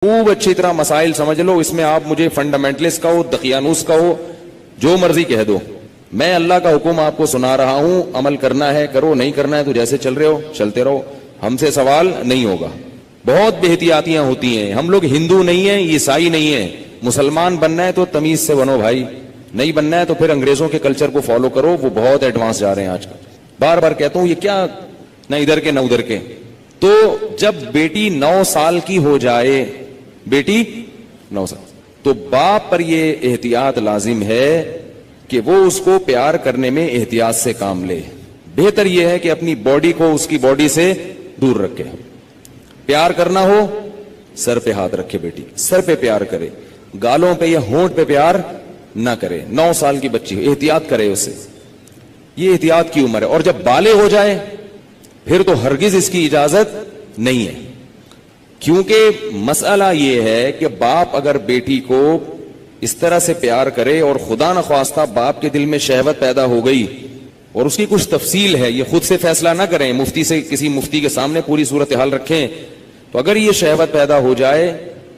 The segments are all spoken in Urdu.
خوب اچھی طرح مسائل سمجھ لو. اس میں آپ مجھے فنڈامنٹلسٹ کہو, دقیانوس کہو, جو مرضی کہہ دو. میں اللہ کا حکم آپ کو سنا رہا ہوں, عمل کرنا ہے کرو, نہیں کرنا ہے تو جیسے چل رہے ہو چلتے رہو, ہم سے سوال نہیں ہوگا. بہت بے احتیاطیاں ہوتی ہیں. ہم لوگ ہندو نہیں ہیں, عیسائی نہیں ہیں. مسلمان بننا ہے تو تمیز سے بنو بھائی, نہیں بننا ہے تو پھر انگریزوں کے کلچر کو فالو کرو, وہ بہت ایڈوانس جا رہے ہیں آج کل. بار بار کہتا ہوں, یہ کیا نہ ادھر کے نہ ادھر کے. تو جب بیٹی 9 سال کی ہو جائے, بیٹی 9 سال, تو باپ پر یہ احتیاط لازم ہے کہ وہ اس کو پیار کرنے میں احتیاط سے کام لے. بہتر یہ ہے کہ اپنی باڈی کو اس کی باڈی سے دور رکھے. پیار کرنا ہو سر پہ ہاتھ رکھے, بیٹی سر پہ پیار کرے, گالوں پہ یا ہونٹ پہ پیار نہ کرے. 9 سال کی بچی احتیاط کرے اس سے, یہ احتیاط کی عمر ہے. اور جب بالغ ہو جائے پھر تو ہرگز اس کی اجازت نہیں ہے. کیونکہ مسئلہ یہ ہے کہ باپ اگر بیٹی کو اس طرح سے پیار کرے اور خدا نخواستہ باپ کے دل میں شہوت پیدا ہو گئی, اور اس کی کچھ تفصیل ہے, یہ خود سے فیصلہ نہ کریں, مفتی سے کسی مفتی کے سامنے پوری صورتحال رکھیں. تو اگر یہ شہوت پیدا ہو جائے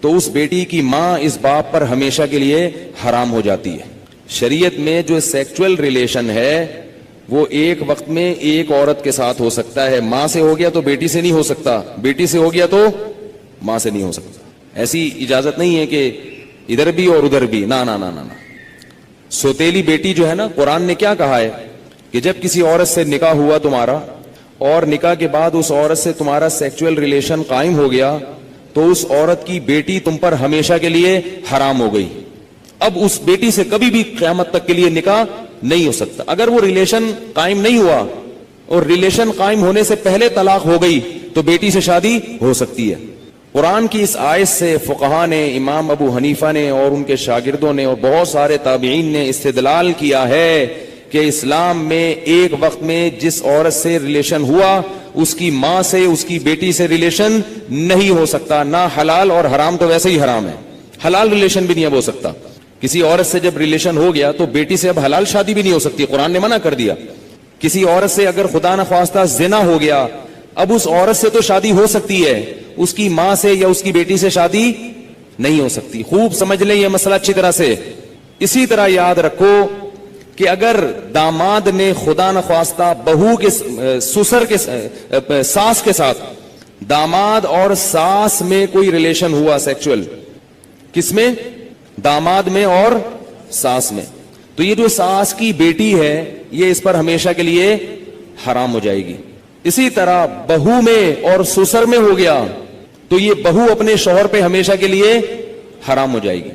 تو اس بیٹی کی ماں اس باپ پر ہمیشہ کے لیے حرام ہو جاتی ہے. شریعت میں جو سیکچول ریلیشن ہے وہ ایک وقت میں ایک عورت کے ساتھ ہو سکتا ہے. ماں سے ہو گیا تو بیٹی سے نہیں ہو سکتا, بیٹی سے ہو گیا تو ماں سے نہیں ہو سکتا. ایسی اجازت نہیں ہے کہ ادھر بھی اور ادھر بھی, نہ نہ نہ نہ. سوتیلی بیٹی جو ہے نا, قرآن نے کیا کہا ہے کہ جب کسی عورت سے نکاح ہوا تمہارا اور نکاح کے بعد اس عورت سے تمہارا سیکچول ریلیشن قائم ہو گیا تو اس عورت کی بیٹی تم پر ہمیشہ کے لیے حرام ہو گئی. اب اس بیٹی سے کبھی بھی قیامت تک کے لیے نکاح نہیں ہو سکتا. اگر وہ ریلیشن قائم نہیں ہوا اور ریلیشن قائم ہونے سے پہلے طلاق ہو گئی تو بیٹی سے شادی ہو سکتی ہے. قرآن کی اس آیت سے فقہا نے, امام ابو حنیفہ نے اور ان کے شاگردوں نے اور بہت سارے تابعین نے استدلال کیا ہے کہ اسلام میں ایک وقت میں جس عورت سے ریلیشن ہوا اس کی ماں سے اس کی بیٹی سے ریلیشن نہیں ہو سکتا. نہ حلال, اور حرام تو ویسے ہی حرام ہے, حلال ریلیشن بھی نہیں اب ہو سکتا. کسی عورت سے جب ریلیشن ہو گیا تو بیٹی سے اب حلال شادی بھی نہیں ہو سکتی, قرآن نے منع کر دیا. کسی عورت سے اگر خدا نخواستہ زنا ہو گیا, اب اس عورت سے تو شادی ہو سکتی ہے, اس کی ماں سے یا اس کی بیٹی سے شادی نہیں ہو سکتی. خوب سمجھ لیں یہ مسئلہ اچھی طرح سے. اسی طرح یاد رکھو کہ اگر داماد نے خدا نخواستہ بہو کے سسر کے ساس کے ساتھ, داماد اور ساس میں کوئی ریلیشن ہوا سیکچول, کس میں؟ داماد میں اور ساس میں, تو یہ جو ساس کی بیٹی ہے یہ اس پر ہمیشہ کے لیے حرام ہو جائے گی. اسی طرح بہو میں اور سسر میں ہو گیا تو یہ بہو اپنے شوہر پہ ہمیشہ کے لیے حرام ہو جائے گی.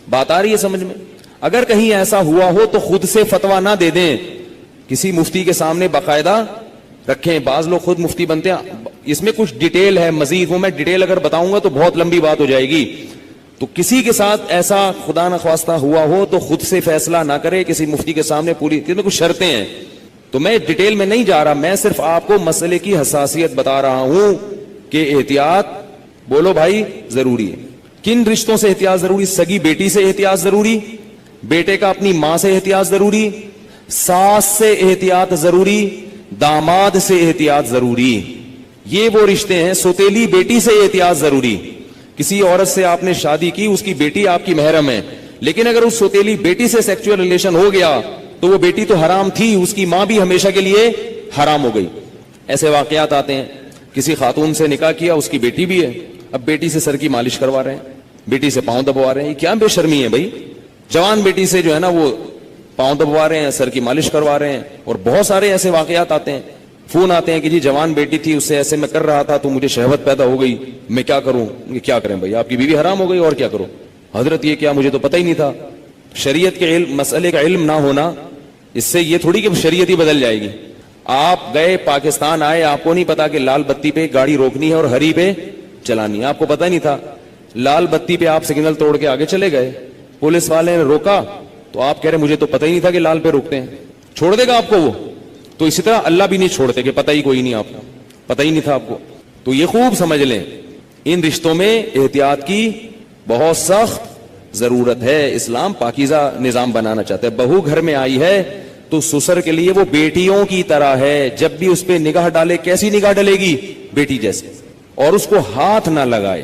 بات آ رہی ہے سمجھ میں؟ اگر کہیں ایسا ہوا ہو تو خود سے فتویٰ نہ دے دیں, کسی مفتی کے سامنے باقاعدہ رکھیں. بعض لوگ خود مفتی بنتے ہیں, اس میں کچھ ڈیٹیل ہے مزید, وہ میں ڈیٹیل اگر بتاؤں گا تو بہت لمبی بات ہو جائے گی. تو کسی کے ساتھ ایسا خدا نخواستہ ہوا ہو تو خود سے فیصلہ نہ کرے, کسی مفتی کے سامنے پوری, کچھ شرطیں ہیں. تو میں ڈیٹیل میں نہیں جا رہا, میں صرف آپ کو مسئلے کی حساسیت بتا رہا ہوں کہ احتیاط, بولو بھائی, ضروری ہے. کن رشتوں سے احتیاط ضروری؟ سگی بیٹی سے احتیاط ضروری, بیٹے کا اپنی ماں سے احتیاط ضروری, ساس سے احتیاط ضروری, داماد سے احتیاط ضروری. یہ وہ رشتے ہیں. سوتیلی بیٹی سے احتیاط ضروری. کسی عورت سے آپ نے شادی کی, اس کی بیٹی آپ کی محرم ہے, لیکن اگر اس سوتیلی بیٹی سے سیکچول ریلیشن ہو گیا تو وہ بیٹی تو حرام تھی, اس کی ماں بھی ہمیشہ کے لیے حرام ہو گئی. ایسے واقعات آتے ہیں. کسی خاتون سے نکاح کیا, اس کی بیٹی بھی ہے, اب بیٹی سے سر کی مالش کروا رہے ہیں, بیٹی سے پاؤں دبوا رہے ہیں. یہ کیا بے شرمی ہے بھائی؟ جوان بیٹی سے جو ہے نا وہ پاؤں دبوا رہے ہیں, سر کی مالش کروا رہے ہیں. اور بہت سارے ایسے واقعات آتے ہیں, فون آتے ہیں کہ جی جوان بیٹی تھی, اس سے ایسے میں کر رہا تھا تو مجھے شہوت پیدا ہو گئی, میں کیا کروں؟ کیا کریں بھائی, آپ کی بیوی حرام ہو گئی اور کیا کرو؟ حضرت یہ کیا, مجھے تو پتہ ہی نہیں تھا. شریعت کے علم, مسئلے کا علم نہ ہونا اس سے یہ تھوڑی کہ شریعت ہی بدل جائے گی. آپ گئے پاکستان آئے, آپ کو نہیں پتا کہ لال بتی پہ گاڑی روکنی ہے اور ہری پہ چلانی ہے, آپ کو پتہ نہیں تھا. لال بتی پہ آپ سگنل توڑ کے آگے چلے گئے, پولیس والے نے روکا تو آپ کہہ رہے مجھے تو پتہ ہی نہیں تھا کہ لال پہ روکتے ہیں. چھوڑ دے گا آپ کو وہ؟ تو اسی طرح اللہ بھی نہیں چھوڑتے کہ پتہ ہی کوئی نہیں, آپ کو پتہ ہی نہیں تھا آپ کو. تو یہ خوب سمجھ لیں, ان رشتوں میں احتیاط کی بہت سخت ضرورت ہے. اسلام پاکیزہ نظام بنانا چاہتا ہے. بہو گھر میں آئی ہے تو سسر کے لیے وہ بیٹیوں کی طرح ہے. جب بھی اس پہ نگاہ ڈالے, کیسی نگاہ ڈالے گی؟ بیٹی جیسے. اور اس کو ہاتھ نہ لگائے,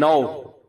9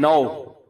9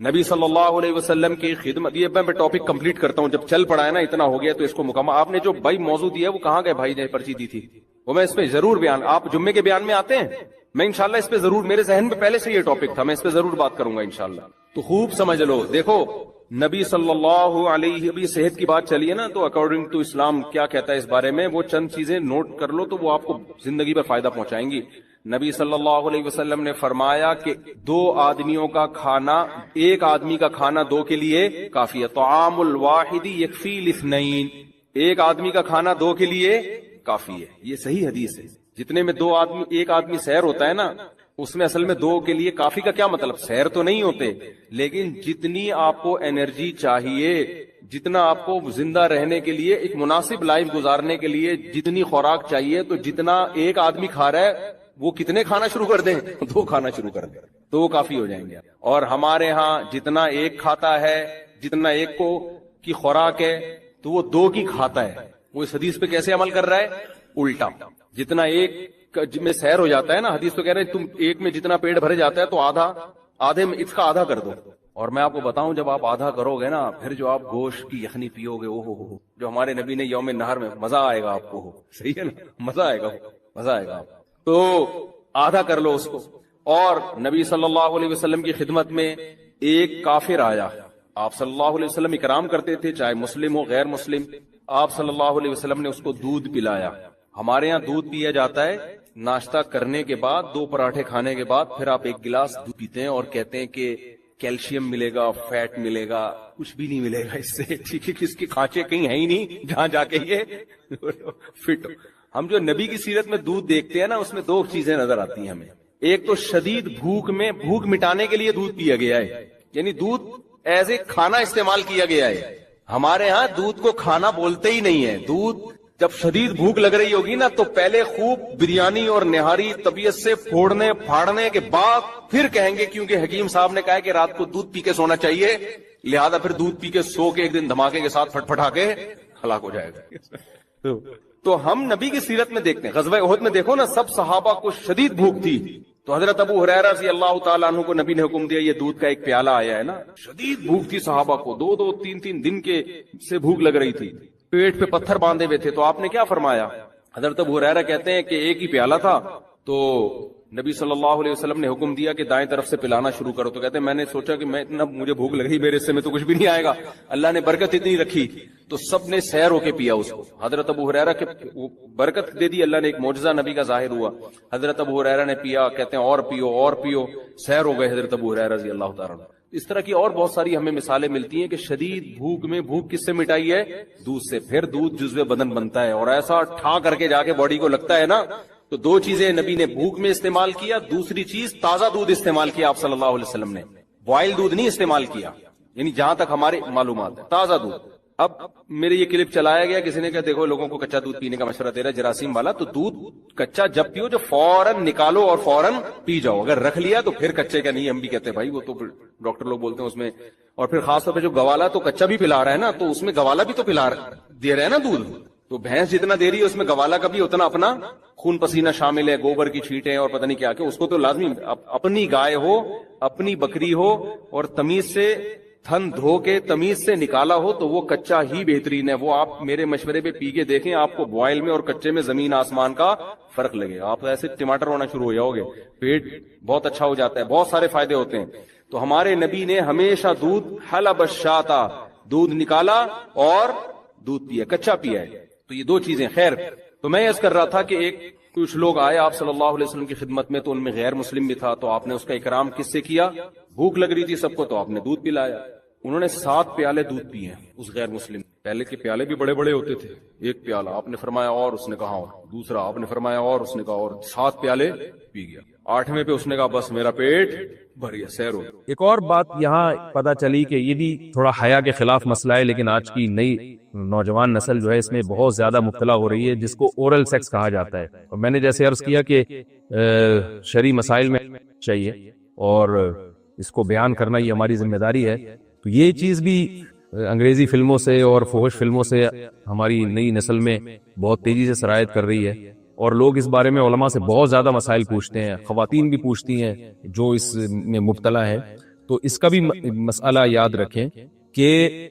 نبی صلی اللہ علیہ وسلم کی خدمت. یہ میں ٹاپک کمپلیٹ کرتا ہوں, جب چل پڑا ہے نا اتنا ہو گیا تو اس کو مکمل. آپ نے جو بھائی موضوع دیا وہ کہاں گئے بھائی نے پرچی دی تھی, وہ میں اس پہ ضرور بیان, آپ جمعے کے بیان میں آتے ہیں, میں انشاءاللہ اس پہ ضرور, میرے ذہن میں پہلے سے یہ ٹاپک تھا, میں اس پہ ضرور بات کروں گا انشاءاللہ. تو خوب سمجھ لو. دیکھو نبی صلی اللہ علیہ, ابھی صحت کی بات چلی ہے نا, تو اکارڈنگ ٹو اسلام کیا کہتا ہے اس بارے میں, وہ چند چیزیں نوٹ کر لو تو وہ آپ کو زندگی پر فائدہ پہنچائیں گی. نبی صلی اللہ علیہ وسلم نے فرمایا کہ 2 آدمیوں کا کھانا, ایک آدمی کا کھانا 2 کے لیے کافی ہے. طعام الواحد یکفی لاثنین, ایک آدمی کا کھانا 2 کے لیے کافی ہے. یہ صحیح حدیث ہے. جتنے میں 2 آدمی, ایک آدمی سیر ہوتا ہے نا, اس میں اصل میں 2 کے لیے کافی کا کیا مطلب, سیر تو نہیں ہوتے, لیکن جتنی آپ کو انرجی چاہیے, جتنا آپ کو زندہ رہنے کے لیے, ایک مناسب لائف گزارنے کے لیے جتنی خوراک چاہیے, تو جتنا ایک آدمی کھا رہا ہے وہ کتنے کھانا شروع کر دیں, 2 کھانا شروع کر دیں تو وہ کافی ہو جائیں گے. اور ہمارے ہاں جتنا ایک کھاتا ہے, جتنا ایک کو کی خوراک ہے تو وہ 2 کی کھاتا ہے. وہ اس حدیث پہ کیسے عمل کر رہا ہے, الٹا. جتنا ایک میں سیر ہو جاتا ہے نا, حدیث تو کہہ رہے ہیں تم ایک میں جتنا پیٹ بھر جاتا ہے تو آدھے میں اس کا آدھا کر دو. اور میں آپ کو بتاؤں, جب آپ آدھا کرو گے نا, پھر جو آپ گوشت کی یخنی پیو گے, اوہ جو ہمارے نبی نے یوم نہر میں, مزہ آئے گا آپ کو. صحیح ہے نا, مزہ آئے گا, مزہ آئے گا. تو آدھا کر لو اس کو. اور نبی صلی اللہ علیہ وسلم کی خدمت میں ایک کافر آیا, آپ صلی اللہ علیہ وسلم اکرام کرتے تھے, چاہے مسلم ہو غیر مسلم. آپ صلی اللہ علیہ وسلم نے اس کو دودھ پلایا. ہمارے ہاں دودھ پیا جاتا ہے ناشتہ کرنے کے بعد, 2 پراٹھے کھانے کے بعد, پھر آپ 1 گلاس دودھ پیتے ہیں اور کہتے ہیں کہ کیلشیم ملے گا, فیٹ ملے گا. کچھ بھی نہیں ملے گا اس سے, ٹھیک ہے, اس کے کھانچے کہیں ہیں ہی نہیں جہاں جا کے یہ فٹ. ہم جو نبی کی سیرت میں دودھ دیکھتے ہیں نا, اس میں 2 چیزیں نظر آتی ہیں ہمیں. ایک تو شدید بھوک میں, بھوک مٹانے کے لیے دودھ پیا گیا ہے, یعنی دودھ ایز اے کھانا استعمال کیا گیا ہے. ہمارے ہاں دودھ کو کھانا بولتے ہی نہیں ہے. دودھ جب شدید بھوک لگ رہی ہوگی نا, تو پہلے خوب بریانی اور نہاری طبیعت سے پھوڑنے پھاڑنے کے بعد پھر کہیں گے, کیونکہ حکیم صاحب نے کہا کہ رات کو دودھ پی کے سونا چاہیے, لہذا پھر دودھ پی کے سو کے ایک دن دھماکے کے ساتھ پھٹ پھٹا کے ہلاک ہو جائے گا. تو ہم نبی کی سیرت میں دیکھتے ہیں, غزوہ احد میں دیکھو نا, سب صحابہ کو شدید بھوک تھی, تو حضرت ابو ہریرہ رضی اللہ تعالیٰ عنہ کو نبی نے حکم دیا, یہ دودھ کا ایک پیالہ آیا ہے نا. شدید بھوک تھی صحابہ کو, 2 3 دن کے سے بھوک لگ رہی تھی, پیٹ پہ پتھر باندھے ہوئے تھے. تو آپ نے کیا فرمایا, حضرت ابو ہریرہ کہتے ہیں کہ ایک ہی پیالہ تھا, تو نبی صلی اللہ علیہ وسلم نے حکم دیا کہ دائیں طرف سے پلانا شروع کرو. تو کہتے ہیں میں نے سوچا کہ میں اتنا مجھے بھوک لگ رہی, میرے حصے میں تو کچھ بھی نہیں آئے گا, اللہ نے برکت اتنی رکھی تو سب نے سیر ہو کے پیا اس کو. حضرت ابو ہریرہ کے برکت دے دی اللہ نے, ایک معجزہ نبی کا ظاہر ہوا. حضرت ابو ہریرہ نے پیا, کہتے ہیں اور پیو, سیر ہو گئے حضرت ابو ہریرہ رضی اللہ تعالیٰ. اس طرح کی اور بہت ساری ہمیں مثالیں ملتی ہیں کہ شدید بھوک میں, بھوک کس سے مٹائی ہے, دودھ سے. پھر دودھ جزو بدن بنتا ہے, اور ایسا ٹھا کر کے جا کے باڈی کو لگتا ہے نا. تو 2 چیزیں نبی نے بھوک میں استعمال کیا, دوسری چیز تازہ دودھ استعمال کیا آپ صلی اللہ علیہ وسلم نے, بوائل دودھ نہیں استعمال کیا, یعنی جہاں تک ہماری معلومات ہے تازہ دودھ. اب میرے یہ کلپ چلایا گیا, کسی نے کہا دیکھو لوگوں کو کچا دودھ پینے کا مشورہ دے رہا ہے جراثیم والا, تو دودھ کچا جب پیو جو فوراً نکالو اور فوراً پی جاؤ. اگر رکھ لیا تو پھر کچے کا نہیں, ہم بھی کہتے ہیں بھائی وہ تو ڈاکٹر لوگ بولتے ہیں اس میں. اور پھر خاص طور پہ جو گوالا تو کچا بھی پلا رہا ہے نا, تو اس میں گوالا بھی تو دے رہے ہیں نا دودھ. تو بھینس جتنا دے رہی ہے اس میں گوالا کا بھی اتنا اپنا خون پسینہ شامل ہے, گوبر کی چھینٹیں اور پتہ نہیں کیا کہ اس کو تو لازمی اپنی گائے ہو, اپنی بکری ہو, اور تمیز سے تھن دھو کے تمیز سے نکالا ہو, تو وہ کچا ہی بہترین ہے. وہ آپ میرے مشورے پہ پی کے دیکھیں, آپ کو بوائل میں اور کچے میں زمین آسمان کا فرق لگے. آپ ایسے ٹماٹر ہونا شروع ہو جاؤ گے, پیٹ بہت اچھا ہو جاتا ہے, بہت سارے فائدے ہوتے ہیں. تو ہمارے نبی نے ہمیشہ دودھ حلب الشاتا, دودھ نکالا اور دودھ پیا, کچا پیا ہے. تو یہ 2 چیزیں. خیر, تو میں عرض کر رہا تھا کہ کچھ لوگ آئے آپ صلی اللہ علیہ وسلم کی خدمت میں, تو ان میں غیر مسلم بھی تھا, تو آپ نے اس کا اکرام کس سے کیا, بھوک لگ رہی تھی سب کو, تو آپ نے دودھ پلایا. انہوں نے 7 پیالے دودھ پیے اس غیر مسلم. پہلے کے پیالے بھی بڑے بڑے ہوتے تھے, 1 پیالہ آپ نے فرمایا اور اس نے کہا اور, دوسرا آپ نے فرمایا اور اس نے کہا اور, 7 پیالے پی گیا. 8ویں پہ اس نے کہا بس میرا پیٹ بھر گیا, سیر ہو. ایک اور بات یہاں پتہ چلی کہ یہ بھی تھوڑا حیا کے خلاف مسئلہ ہے, لیکن آج کی نئی نوجوان نسل جو ہے اس میں بہت زیادہ مبتلا ہو رہی ہے, جس کو اورل سیکس کہا جاتا ہے. اور میں نے جیسے عرض کیا کہ شرعی مسائل میں چاہیے اور اس کو بیان کرنا یہ ہماری ذمہ داری ہے. تو یہ چیز بھی انگریزی فلموں سے اور فحش فلموں سے ہماری نئی نسل میں بہت تیزی سے سرایت کر رہی ہے, اور لوگ اس بارے میں علماء سے بہت زیادہ مسائل پوچھتے ہیں, خواتین بھی پوچھتی ہیں جو اس میں مبتلا ہے. تو اس کا بھی مسئلہ یاد رکھیں کہ